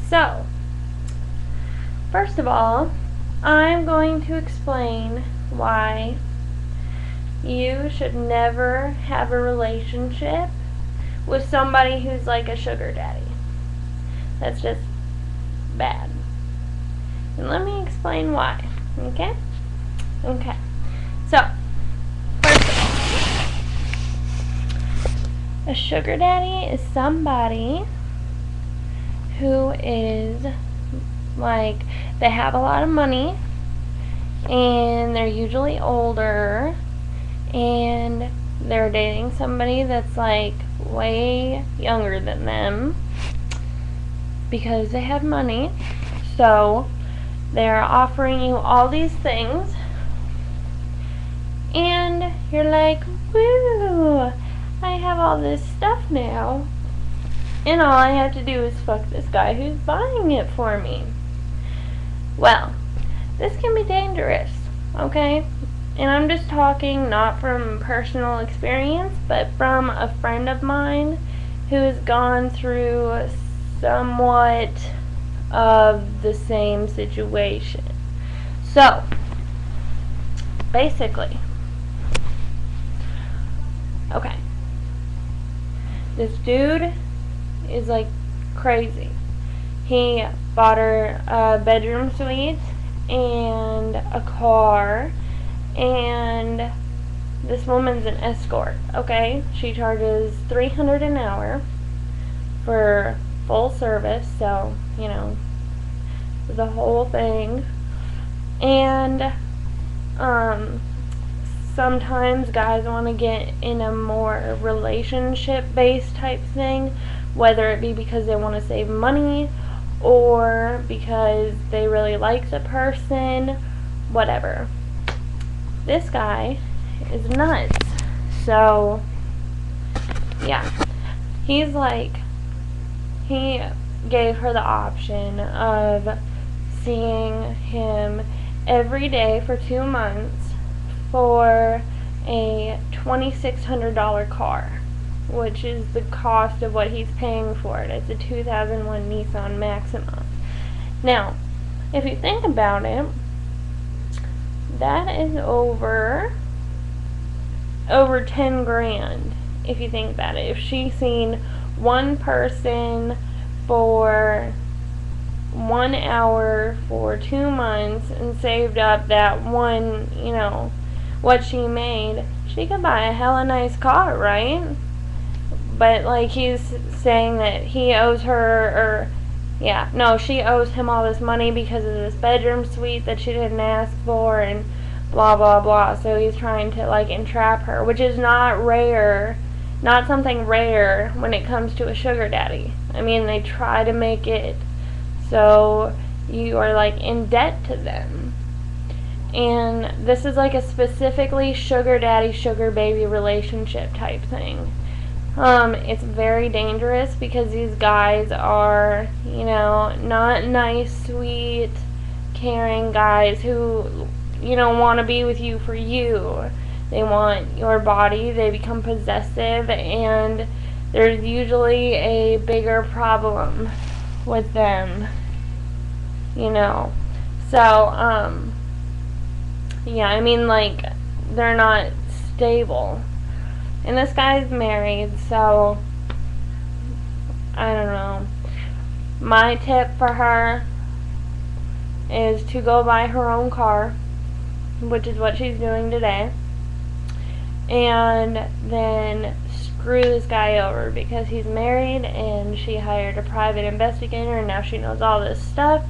So, first of all, I'm going to explain why you should never have a relationship with somebody who's like a sugar daddy. That's just bad. And let me explain why. Okay? Okay. So, first of all, a sugar daddy is somebody who is like, they have a lot of money and they're usually older and they're dating somebody that's like way younger than them because they have money. So they're offering you all these things and you're like, woo, I have all this stuff now and all I have to do is fuck this guy who's buying it for me. Well, this can be dangerous, okay? And I'm just talking not from personal experience, but from a friend of mine who has gone through somewhat of the same situation. So, basically, okay, this dude is like crazy. He bought her a bedroom suite and a car, and this woman's an escort, okay? She charges $300 an hour for full service, so, you know, the whole thing. And sometimes guys want to get in a more relationship-based type thing, whether it be because they want to save money or because they really like the person, whatever. This guy is nuts. So, yeah. He's like, he gave her the option of seeing him every day for 2 months for a $2,600 car, which is the cost of what he's paying for it. It's a 2001 Nissan Maxima. Now, if you think about it, that is over 10 grand, if you think about it. If she's seen one person for 1 hour for 2 months and saved up that one, you know, what she made, she could buy a hella nice car, right? But like, he's saying that he owes her, or yeah, no, she owes him all this money because of this bedroom suite that she didn't ask for, and blah blah blah. So he's trying to like entrap her, which is not rare, not something rare when it comes to a sugar daddy. I mean, they try to make it so you are like in debt to them. And this is like a specifically sugar daddy, sugar baby relationship type thing. It's very dangerous because these guys are, you know, not nice, sweet, caring guys who, you know, want to be with you for you. They want your body, they become possessive, and there's usually a bigger problem with them, you know. So, yeah, I mean, like, they're not stable. And this guy's married, so I don't know. My tip for her is to go buy her own car, which is what she's doing today, and then screw this guy over because he's married and she hired a private investigator and now she knows all this stuff.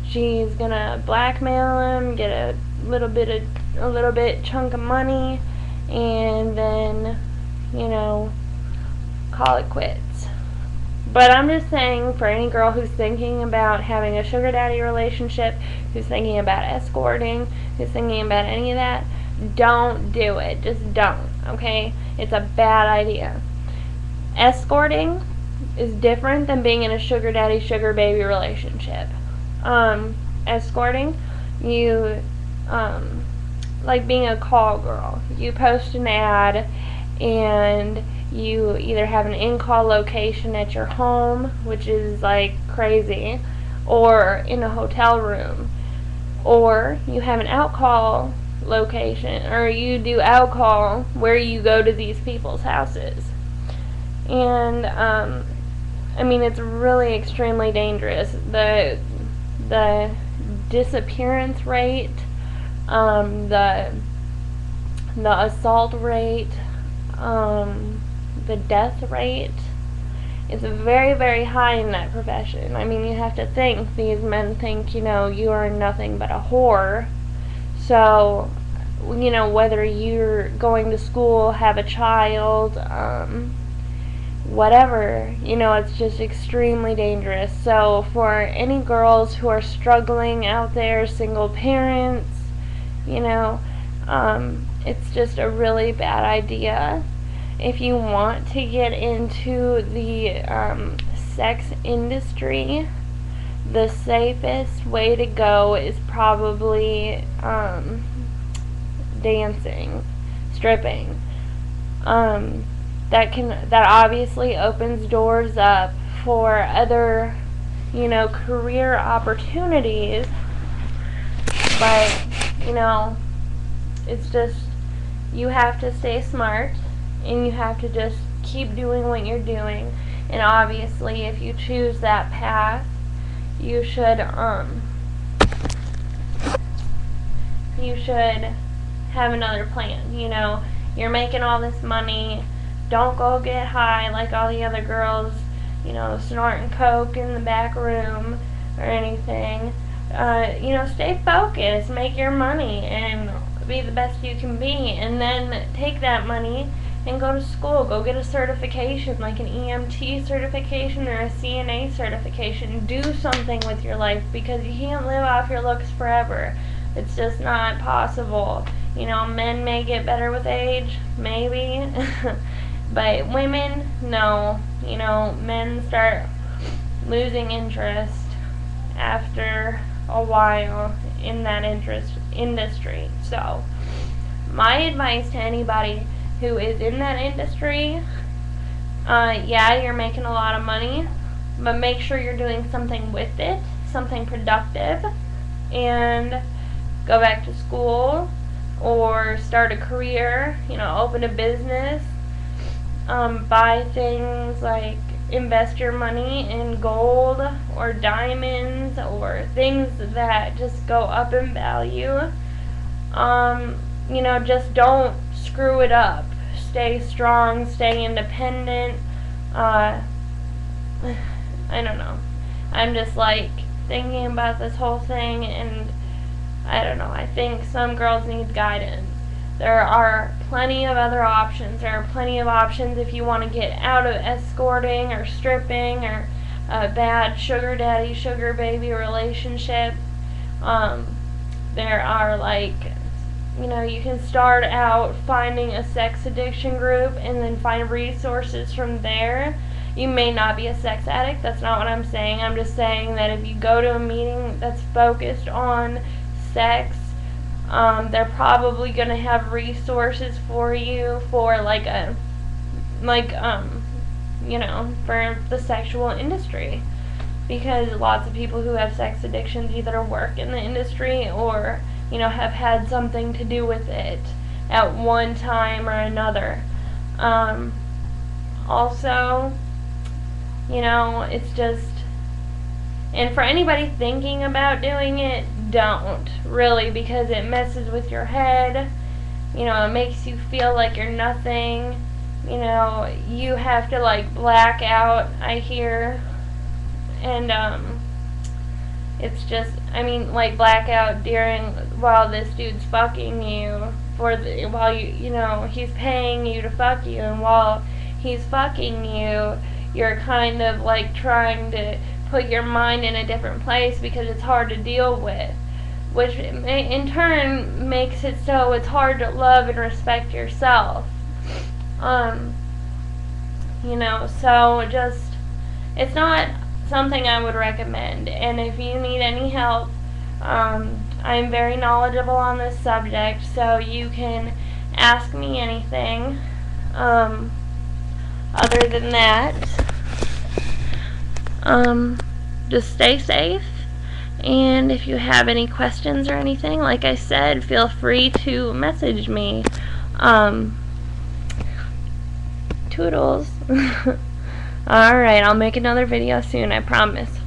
She's gonna blackmail him, get a little bit chunk of money, and then, you know, call it quits. But I'm just saying, for any girl who's thinking about having a sugar daddy relationship, who's thinking about escorting, who's thinking about any of that, don't do it. Just don't, okay? It's a bad idea. Escorting is different than being in a sugar daddy, sugar baby relationship. Escorting, you, like being a call girl. You post an ad and You either have an in-call location at your home, which is like crazy, or in a hotel room, or you have an out-call location, or you do out-call where you go to these people's houses. And I mean, it's really extremely dangerous. The disappearance rate, the assault rate, the death rate is very, very high in that profession. I mean, you have to think, these men think, you are nothing but a whore. So, whether you're going to school, have a child, whatever, it's just extremely dangerous. So for any girls who are struggling out there, single parents, it's just a really bad idea. If you want to get into the sex industry, the safest way to go is probably dancing, stripping. That obviously opens doors up for other, career opportunities, but, it's just, you have to stay smart, and you have to just keep doing what you're doing. And obviously, if you choose that path, you should have another plan. You're making all this money. Don't go get high like all the other girls, snorting coke in the back room or anything. Stay focused, make your money, and be the best you can be. And then take that money and go to school. Go get a certification, like an EMT certification or a CNA certification. Do something with your life, because you can't live off your looks forever. It's just not possible. Men may get better with age, maybe. But women, no. Men start losing interest after a while in that industry. So, my advice to anybody who is in that industry, yeah, you're making a lot of money, but make sure you're doing something with it, something productive, and go back to school or start a career, open a business. Buy things like invest your money in gold or diamonds or things that just go up in value. Just don't screw it up. Stay strong, stay independent. I don't know. I'm just thinking about this whole thing, and I don't know. I think some girls need guidance. There are plenty of other options. There are plenty of options if you want to get out of escorting or stripping or a bad sugar daddy, sugar baby relationship. There are you can start out finding a sex addiction group and then find resources from there. You may not be a sex addict. That's not what I'm saying. I'm just saying that if you go to a meeting that's focused on sex, they're probably going to have resources for you for for the sexual industry, because lots of people who have sex addictions either work in the industry or have had something to do with it at one time or another. Also, it's just, and for anybody thinking about doing it, don't, really, because it messes with your head. It makes you feel like you're nothing. You have to black out, I hear. And it's just, black out while this dude's fucking you, while he's paying you to fuck you, and while he's fucking you, you're kind of trying to put your mind in a different place because it's hard to deal with, which in turn makes it so it's hard to love and respect yourself. So just, it's not something I would recommend. And if you need any help, I'm very knowledgeable on this subject, so you can ask me anything. other than that, just stay safe. And if you have any questions or anything, like I said, feel free to message me. Toodles. Alright, I'll make another video soon, I promise.